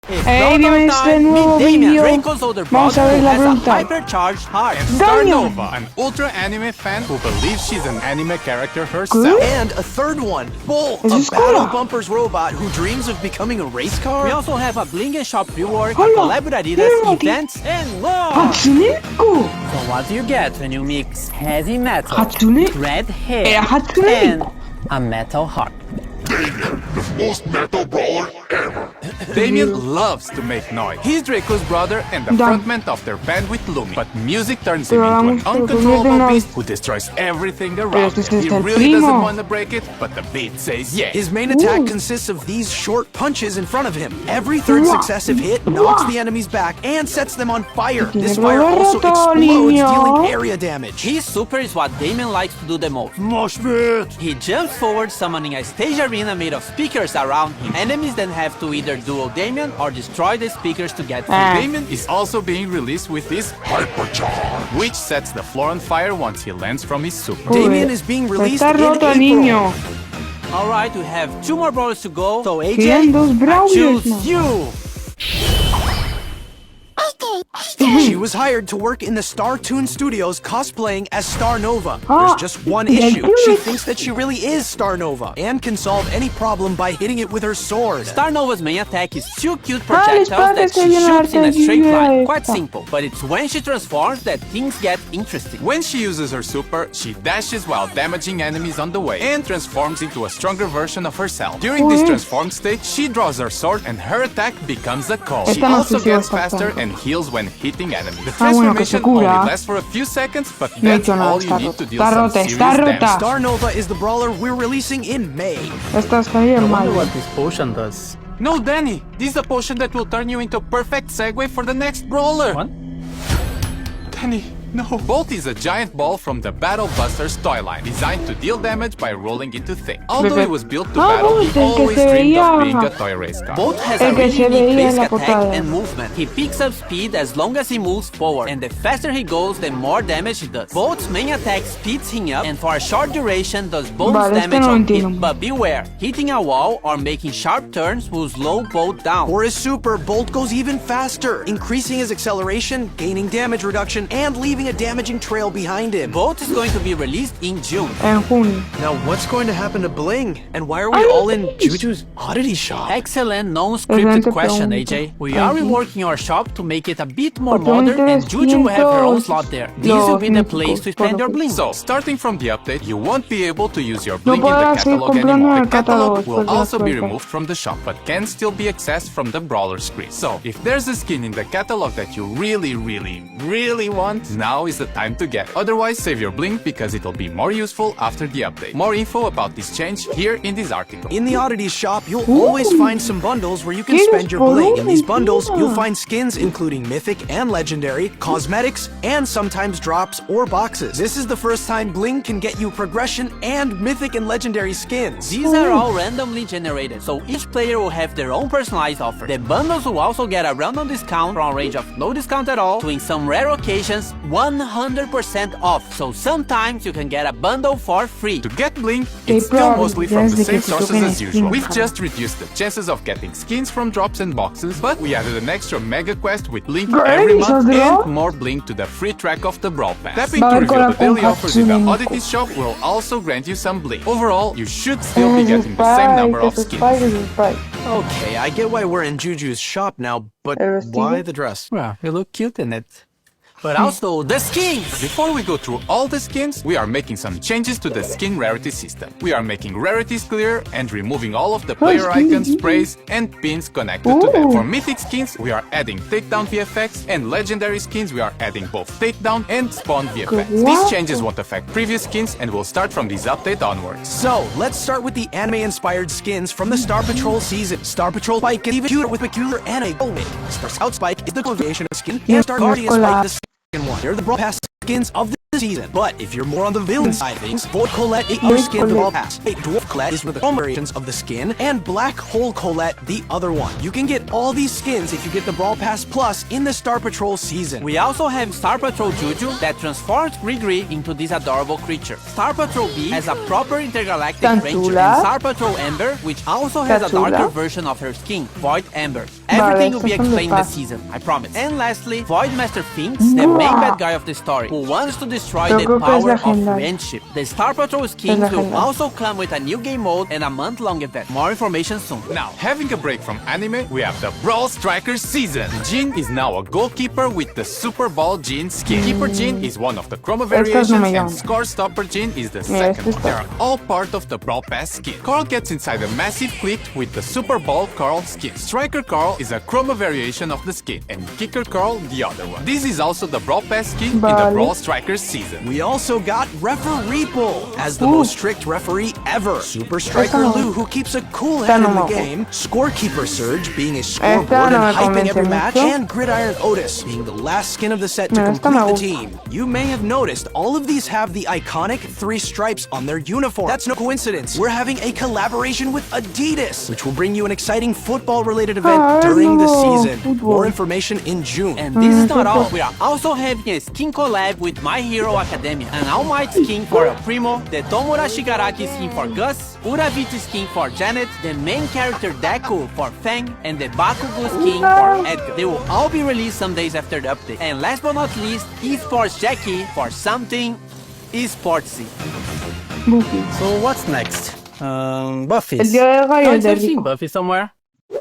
Hey, bienvenidos a este nuevo video. Vamos a ver la pregunta. Star Nova, an ultra anime fan who believes she's an anime character herself. And a third one, Bull, a battle bumpers robot who dreams of becoming a race car. We also have a Bling & Shop rework, a collab with Adidas, events, and more! Hatsuneko! So what do you get when you mix heavy metal, Hatsune? red hair, Hatsune. and a metal heart? Damien, the most metal brawler ever. Damien loves to make noise. He's Draco's brother and the frontman of their band with Lumi. But music turns him into an uncontrollable beast who destroys everything around him. He really doesn't want to break it, but the beat says yes. His main attack consists of these short punches in front of him. Every third successive hit knocks the enemies back and sets them on fire. This fire also explodes, dealing area damage. His super is what Damien likes to do the most. Mosh pit! He jumps forward, summoning a stage arena made of speakers around him. Enemies then have to either duel Damien or destroy the speakers to get through. Damien is also being released with his Hypercharge, which sets the floor on fire once he lands from his super. Damien is being released in April. Alright, we have 2 more brawlers to go. So AJ, Quedan dos I brawlers, choose you! She was hired to work in the Star Toon Studios cosplaying as Star Nova. There's just one issue. She thinks that she really is Star Nova and can solve any problem by hitting it with her sword. Star Nova's main attack is 2 cute projectiles that she shoots in a straight line. Quite simple, but it's when she transforms that things get interesting. When she uses her super, she dashes while damaging enemies on the way and transforms into a stronger version of herself. During this transformed state, she draws her sword and her attack becomes a call. She also gets faster and heals when hitting enemies. The transformation only lasts for a few seconds, but that's all you need to deal some serious damage. Star Nova is the brawler we're releasing in May. What this potion does. No, Danny! This is a potion that will turn you into a perfect segue for the next brawler! What? Danny, no. Bolt is a giant ball from the Battle Busters toy line, designed to deal damage by rolling into things. Although it was built to battle, he always dreamed of being a toy race car. Bolt has a really unique basic attack and movement. He picks up speed as long as he moves forward, and the faster he goes, the more damage he does. Bolt's main attack speeds him up, and for a short duration does bonus damage on hit. But beware, hitting a wall or making sharp turns will slow Bolt down. For his super, Bolt goes even faster, increasing his acceleration, gaining damage reduction, and leaving a damaging trail behind him. Bolt is going to be released in June. Now what's going to happen to Bling? And why are we all in Juju's oddity shop? Excellent non-scripted question, AJ. We are reworking our shop to make it a bit more modern, and Juju will have her own slot there. This will be the place to spend your bling. So, starting from the update, you won't be able to use your bling in the catalog anymore. The catalog will also be removed from the shop, but can still be accessed from the brawler screen. So, if there's a skin in the catalog that you really want, now is the time to get it. Otherwise, save your bling because it'll be more useful after the update. More info about this change here in this article. In the oddities shop, you'll always find some bundles where you can spend your bling. In these bundles, you'll find skins including mythic and legendary, cosmetics, and sometimes drops or boxes. This is the first time bling can get you progression and mythic and legendary skins. These are all randomly generated, so each player will have their own personalized offer. The bundles will also get a random discount from a range of no discount at all to, in some rare occasions, 100% off. So sometimes you can get a bundle for free. To get bling, it's still mostly from the same sources as usual. We've just reduced the chances of getting skins from drops and boxes, but we added an extra mega quest with bling every month and more bling to the free track of the Brawl Pass. Tapping to reveal the daily offers in the oddities shop will also grant you some bling. Overall, you should still be getting the same number of skins. Okay, I get why we're in Juju's shop now, but why the dress? Well, you look cute in it. But also the skins! Before we go through all the skins, we are making some changes to the skin rarity system. We are making rarities clearer and removing all of the player icons, sprays, and pins connected to them. For mythic skins, we are adding takedown VFX, and legendary skins, we are adding both takedown and spawn VFX. These changes won't affect previous skins and will start from this update onwards. So, let's start with the anime-inspired skins from the Star Patrol season. Star Patrol Spike is even cuter with peculiar anime wig. Star Scout Spike is the variation of skin, and Star Guardian Spike the second one. They're the Brawl Pass skins of the season. But if you're more on the villain side of things, Void Colette is your skin the Brawl Pass. Dwarf Colette is with the chrome variations of the skin, and Black Hole Colette the other one. You can get all these skins if you get the Brawl Pass Plus in the Star Patrol season. We also have Star Patrol Juju that transforms Grigri into this adorable creature. Star Patrol B has a proper intergalactic ranger, and Star Patrol Ember, which also has a darker version of her skin, Void Ember. Everything will be explained in the season, I promise. And lastly, Void Master Finks, the main bad guy of the story, who wants to destroy the power of friendship. The Star Patrol skins will also come with a new game mode and a month-long event. More information soon. Now, having a break from anime, we have the Brawl Strikers season. Jin is now a goalkeeper with the Super Ball Jin skin. Keeper Jin is one of the chroma variations, and Score Stopper Jin is the second one. They are all part of the Brawl Pass skin. Carl gets inside a massive clip with the Super Ball Carl skin. Striker Carl is a chroma variation of the skin, and Kicker Carl the other one. This is also the Brawl Pass skin in the Brawl Strikers season. We also got Referee Bull as the most strict referee ever. Super Striker Lou, who keeps a cool head in the game. Scorekeeper Surge, being a scoreboard and hyping every match. And Gridiron Otis, being the last skin of the set to complete the team. You may have noticed all of these have the iconic 3 stripes on their uniform. That's no coincidence. We're having a collaboration with Adidas, which will bring you an exciting football-related event during the season. More information in June. And this is not all. We are also having a skin collab with My Hero Academia. An All Might skin for El Primo, the Tomura Shigaraki skin for Gus, Uraviti skin for Janet, the main character Deku for Fang, and the Bakugo skin for Edgar. They will all be released some days after the update. And last but not least, Esports Jackie for something esportsy. So what's next? Buffy. I've seen Buffy somewhere.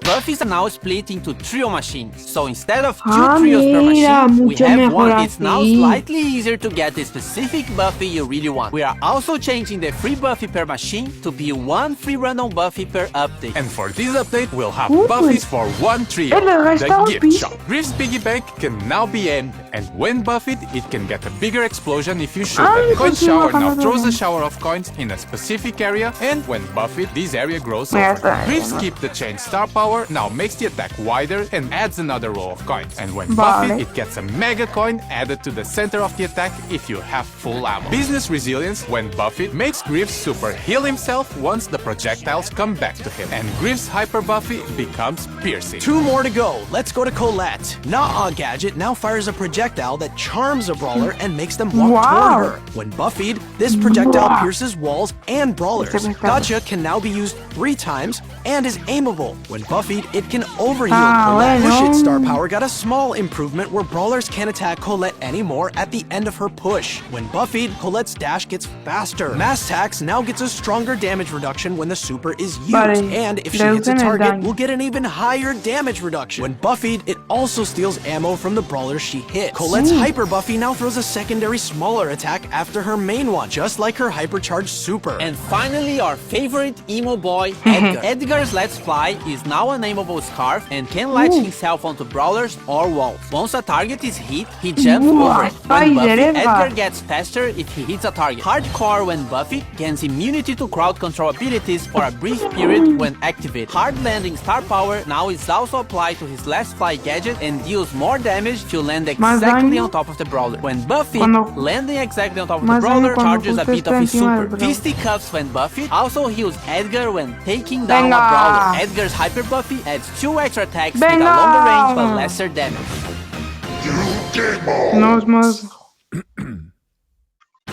Buffys are now split into trio machines, so instead of 2 trios per machine, we have one. It's now slightly easier to get the specific Buffy you really want. We are also changing the free Buffy per machine to be 1 free random Buffy per update. And for this update, we'll have Buffys for 1 trio. The Gift Shop. Griff's piggy bank can now be aimed, and when buffed, it can get a bigger explosion if you shoot it. Coin Shower now throws a shower of coins in a specific area, and when buffed, this area grows over. Griff's Keep the Chain Star Power now makes the attack wider and adds another row of coins. And when buffed, it gets a mega coin added to the center of the attack if you have full ammo. Business Resilience, when buffed, makes Griff's super heal himself once the projectiles come back to him. And Griff's Hyper Buffy becomes Piercing. 2 more to go. Let's go to Colette. Nah Gadget now fires a projectile that charms a brawler and makes them walk toward her. When buffed, this projectile pierces walls and brawlers. Gotcha can now be used 3 times and is aimable. When buffed, it can overheal Colette. Push It Star Power got a small improvement where brawlers can't attack Colette anymore at the end of her push. When buffed, Colette's dash gets faster. Mass Tax now gets a stronger damage reduction when the super is used. And if she hits a target, we'll get an even higher damage reduction. When buffed, it also steals ammo from the brawlers she hits. Colette's Hyper Buffy now throws a secondary smaller attack after her main one, just like her hypercharged super. And finally, our favorite emo boy, Edgar. Edgar's Let's Fly is now an aimable scarf and can latch himself onto brawlers or walls. Once a target is hit, he jumps over it. When buffed, Edgar gets faster if he hits a target. Hardcore, when buffed, gains immunity to crowd control abilities for a brief period when activated. Hard Landing Star Power now is also applied to his Let's Fly gadget and deals more damage to land exactly on top of the brawler. When buffed, landing exactly on top of the brawler charges a bit of his super. Fisticuffs, when buffed, also heals Edgar when taking down a brawler. Edgar's Hyper Buffy adds 2 extra attacks with a longer range but lesser damage.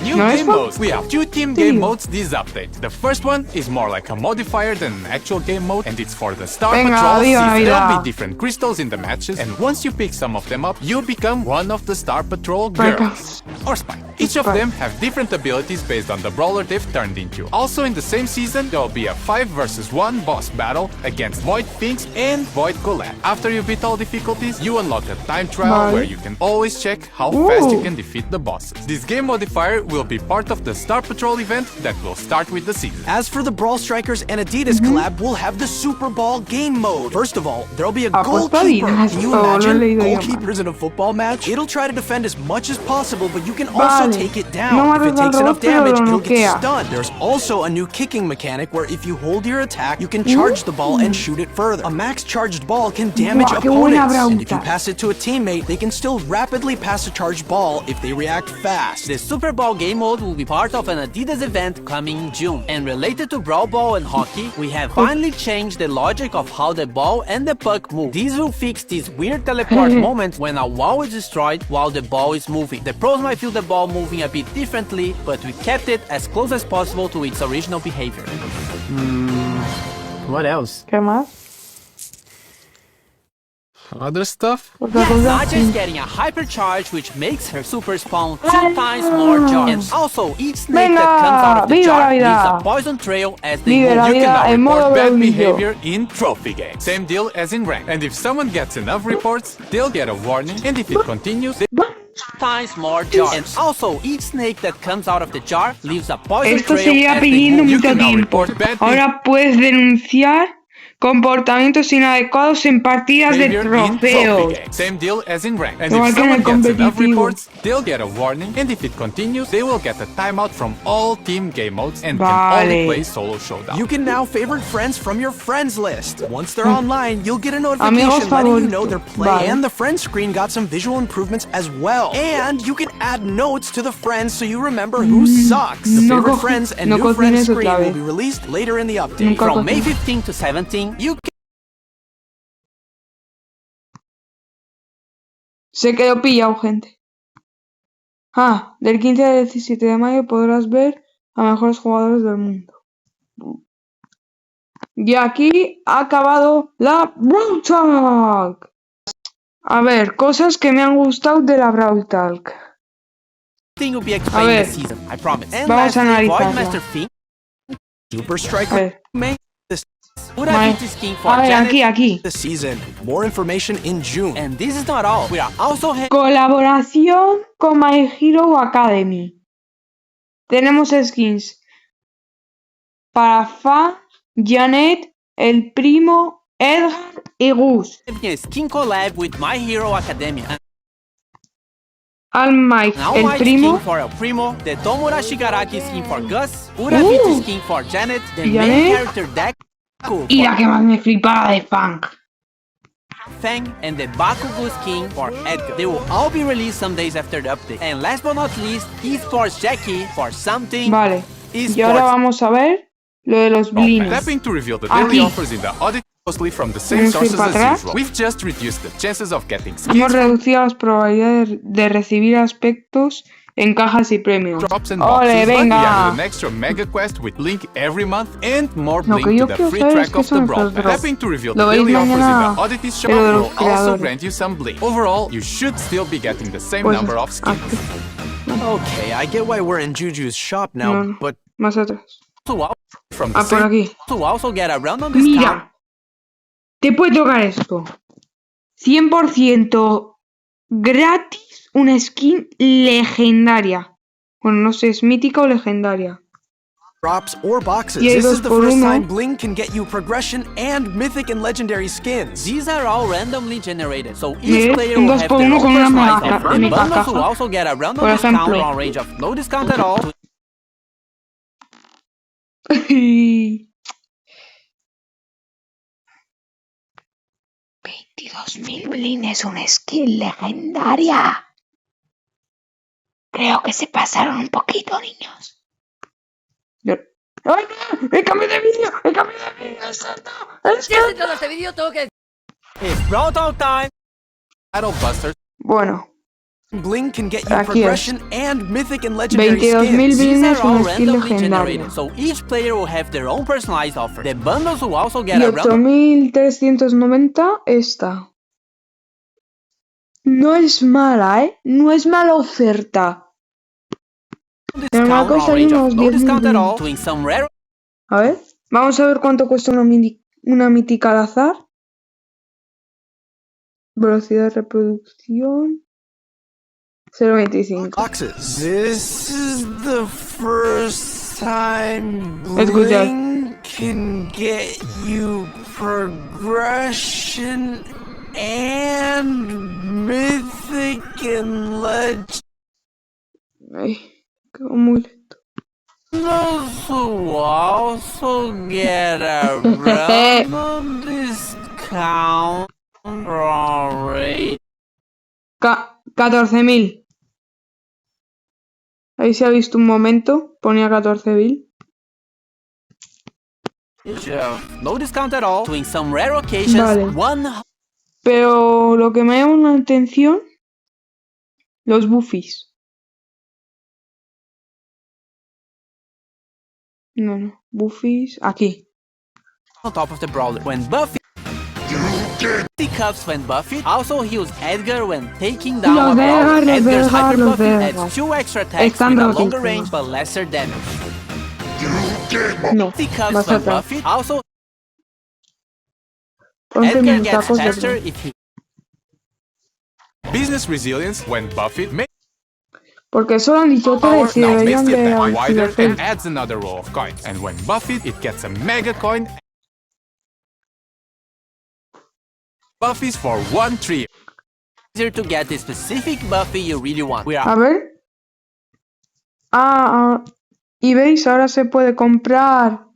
New game modes. We have 2 team game modes this update. The first one is more like a modifier than an actual game mode, and it's for the Star Patrol season. There'll be different crystals in the matches, and once you pick some of them up, you become one of the Star Patrol girls. Or Spike. Each of them have different abilities based on the brawler they've turned into. Also in the same season, there'll be a 5 versus 1 boss battle against Void Finks and Void Colette. After you beat all difficulties, you unlock a time trial where you can always check how fast you can defeat the bosses. This game modifier will be part of the Star Patrol event that will start with the season. As for the Brawl Strikers and Adidas collab, we'll have the Super Ball game mode. First of all, there'll be a goalkeeper. Can you imagine goalkeepers in a football match? It'll try to defend as much as possible, but you can also vale. take it down. No If it mata al takes robot, enough pero damage, lo it'll get noquea. stunned. There's also a new kicking mechanic where if you hold your attack, you can charge the ball and shoot it further. A max charged ball can damage Buah, qué buena opponents, and if you Brawl pass it to a teammate, they can still rapidly pass a charged ball if they react fast. The Super Bowl game mode will be part of an Adidas event coming in June. And related to Brawl Ball and hockey, we have finally changed the logic of how the ball and the puck move. These will fix these weird teleport moments when a wall is destroyed while the ball is moving. The pros might feel the ball moving a bit differently, but we kept it as close as possible to its original behavior. What else? ¿Qué más? Other stuff? Otra cosa. Naja's getting a hypercharge which makes her super spawn 2 times more jars. And also, each snake Venga, that comes out of the viva la jar leaves vida. a poison trail as they Vive move. la You can vida now en modo report bad bravulillo. behavior in trophy games. Same deal as in rank. And if someone gets enough reports, they'll get a warning. And if it continues, Times more jars. And also, each snake that comes out of the jar leaves a poison Esto trail seguía as they pidiendo move. You mucho can now tiempo. report bad Ahora puedes denunciar comportamientos inadecuados en partidas de behavior in trophy trofeos. games. Same deal as in rank. And Igual if que en el someone gets enough competitivo. reports, they'll get a warning. And if it continues, they will get a timeout from all team game modes and can Vale. only play solo showdown. You can now favorite friends from your friends list. Once they're online, you'll get a Amigos notification letting you know favoritos. their play Vale. and the friends screen got some visual improvements as well. And you can add notes to the friends so you remember who sucks. The No favorite co- friends and no new friends cocines screen otra will vez. be released later in the update. Nunca From May cocines. 15 to 17, you Se quedó pillado, gente. Ah, del 15 al 17 de mayo podrás ver a mejores jugadores del mundo. Y aquí ha acabado la Brawl Talk. A ver, cosas que me han gustado de la Brawl Talk. thing will be A explained ver. this season, I promise. And Vamos a lastly, analizarla. Voidmaster Fink, Super A Striker ver, May this Urabitu skin for a ver, Janet, aquí. season. More information in June. and this is not all. We are also Colaboración con My Hero Academy. Tenemos skins para Fa, Janet, El Primo, Edgar y Gus. having a skin collab with My Hero Academia. Al Mike, Now El my Primo, skin for El Primo, the Tomura Shigaraki skin for Gus, Urabitu skin for Janet, the main Janet. character Deku y la for que más me flipa, la de Fang. Fang, and the Bakugo skin for Edgar. They will all be released some days after the update. And last but not least, Esports Jackie for something Vale. Y ahora Esports. vamos a ver lo de los blines. Tapping to reveal the daily Aquí. offers in the audit mostly from the same Vamos a ir sources para as atrás. usual. We've just reduced the chances of getting Hemos skins, reducido las probabilidades de recibir aspectos en cajas y premios. drops and ¡Ole, boxes, but we venga! added an extra mega quest with Blink every month and more Lo Blink que yo to the quiero free saber track es qué of the son Brawl estos Pass. drops. Tapping to reveal Lo the veis daily offers in mañana, the Oddity shop pero de will los also creadores. grant you some Blink. Overall, you should still be getting the same Pues number of skins. aquí, Okay, I get why we're in Juju's shop now, No. but más atrás. From the Ah, por same aquí. To also get a random discount. Mira, te puede tocar esto. 100% gratis una skin legendaria. Bueno, no sé, es mítica o legendaria. drops or boxes. Y hay This dos is the por first uno. time Bling can get you progression and mythic and legendary skins. These are all randomly generated, so each Miren, player un will 2 have por their 1 own con una personalized mega, offer. de And mega bundles will caja. also get a random Por discount ejemplo. on range of no discount at all to 22.000 blines, una skin legendaria. Creo que se pasaron un poquito, niños. ¡Ay, no! ¡He cambiado de vídeo! ¡He cambiado de vídeo! It's Brawl Talk time! Battle Busters. Bueno, Bling can get you Aquí es. progression and mythic and legendary 22.000 skins. These blines, are all una skin randomly legendaria. generated, so each player will have their own personalized offer. The bundles will also get Y a random 8.390 esta. No es mala, ¿eh? No es mala oferta. Pero me ha discount on costado range unos of no 10.000 discount at all, blines. doing some rare A ver, vamos a ver cuánto cuesta una mítica al azar. Velocidad de reproducción 0.25. Boxes. This is the first time Escucha. Bling can get you progression and mythic and Ay, quedó muy lento. Those who also get a Brawl discount rate. 14.000. Ahí se ha visto un momento. Ponía 14.000. No discount at all. In some rare occasions, Vale. Pero lo que me llama la atención, los buffies. No, buffies, aquí. On top of the brawler. When Buffy cuffs when Buffy, also heals Edgar when taking down a brawler. Edgar's hyper Buffy adds 2 extra attacks with a longer range but lesser damage. No, Cuffs when Buffy, also Edgar gets faster if he... Business resilience when buffed makes Porque solo han dicho tres y deberían de wider and adds another row of coins. And when buffed, it gets a mega coin. Buffies for 1 trio. Easier to get the specific Buffy you really want. A ver. Y veis, ahora se puede comprar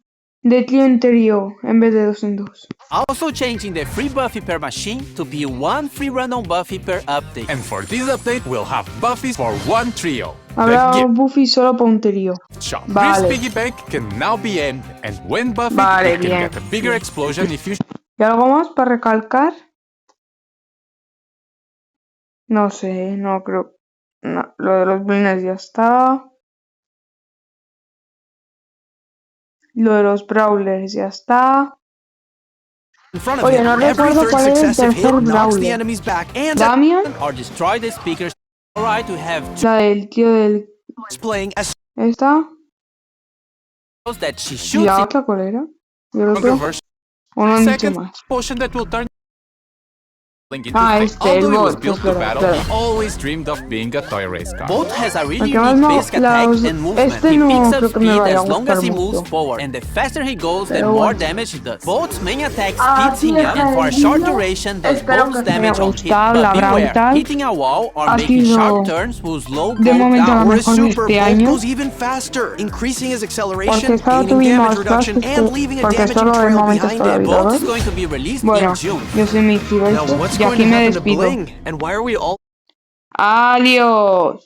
de trío en trío en vez de 2 en 2. Also changing the free Buffy per machine to be 1 free random Buffy per update. And for this update, we'll have Buffies for 1 trio. Habrá Buffy solo para un trío. Shop. Vale. This piggy bank can now be aimed, and when Buffy, Vale, it can bien. get a bigger explosion if you... ¿Y algo más para recalcar? No sé, no creo. No, lo de los blines ya está. Lo de los brawlers ya está. Oye, no recuerdo cuál es el tercer brawler. Damian, Or destroy the speakers. Alright, we have la del tío del... Esta. tools that she ¿Y shoots la in. otra cuál era? ¿Y el Stronger otro? version. ¿O no han dicho Second más? potion that will turn into Ah, fate. este, el Although he was bot, built es to verdad, battle, claro. he always dreamed of being a toy race car. Both has a really Porque más unique no, basic attack los- and movement. este He no picks up creo que me speed vaya a as long gustar as he mucho. moves forward, and the faster he goes, the Pero more bueno. damage he does. Both's main attack Ah, speeds him up, and for a sí, short no. duration does Espero both que os haya damage on hit. gustado la But Brawl beware, Talk. hitting a wall or Ha making sido, sharp turns will slow de Bolt momento, down. la Or mejor de super este Bolt año. goes even faster, increasing his Porque acceleration, solo gaining damage tuvimos reduction, clases and leaving a porque damaging solo de trail momento behind está him. grabado. Bolt is going to be released Bueno, in June. yo soy Mickey Now, Besto what's y going aquí to me happen to despido. Bling? And why are we all Adiós.